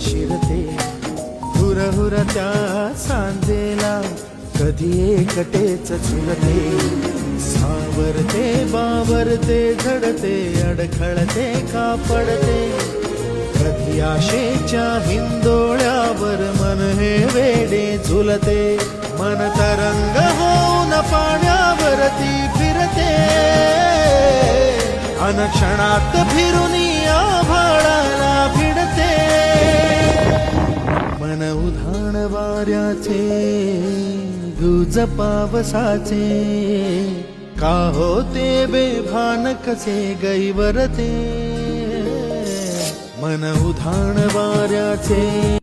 शिरते हुरहुर त्या सांजेला कधी एकटेच झुलते सावरते बावरते झडते अडखळते का पडते कधी आशेच्या हिंदोळ्यावर मन हे वेडे झुलते मन तरंग होऊन पाण्यावरती फिरते अनक्षणात फिरून आभाळाला भिडते मन उधाण वाऱ्याचे गुज पावसाचे का होते बेभान कसे गैवरते मन उधाण वाऱ्याचे